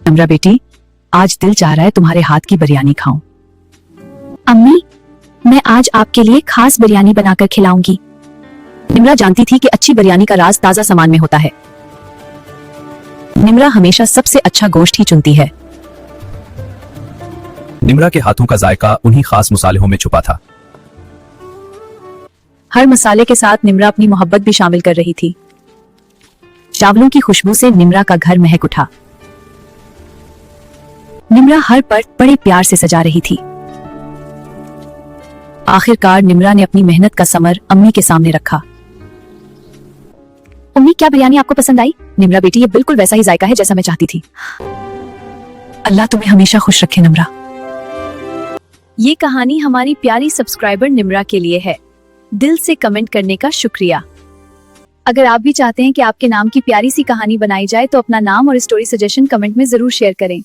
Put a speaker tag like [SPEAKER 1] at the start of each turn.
[SPEAKER 1] निम्रा बेटी, आज दिल चाह रहा है तुम्हारे हाथ की बिरयानी खाऊं।
[SPEAKER 2] अम्मी, मैं आज आपके लिए खास बिरयानी बनाकर खिलाऊंगी।
[SPEAKER 1] निम्रा जानती थी कि अच्छी बिरयानी का राज ताजा सामान में होता है। निम्रा हमेशा सबसे अच्छा गोश्त ही चुनती है।
[SPEAKER 3] निम्रा के हाथों का जायका उन्हीं खास मसालों में छुपा था।
[SPEAKER 1] हर मसाले के साथ निम्रा अपनी मोहब्बत भी शामिल कर रही थी। चावलों की खुशबू से निम्रा का घर महक उठा। निम्रा हर पर्त बड़े प्यार से सजा रही थी। आखिरकार निम्रा ने अपनी मेहनत का समर अम्मी के सामने रखा।
[SPEAKER 2] अम्मी, क्या बिरयानी आपको पसंद आई?
[SPEAKER 1] निम्रा बेटी, ये बिल्कुल वैसा ही जायका है जैसा मैं चाहती थी। अल्लाह तुम्हें हमेशा खुश रखे निम्रा।
[SPEAKER 2] ये कहानी हमारी प्यारी सब्सक्राइबर निम्रा के लिए है। दिल से कमेंट करने का शुक्रिया। अगर आप भी चाहते हैं कि आपके नाम की प्यारी सी कहानी बनाई जाए तो अपना नाम और स्टोरी सजेशन कमेंट में जरूर शेयर करें।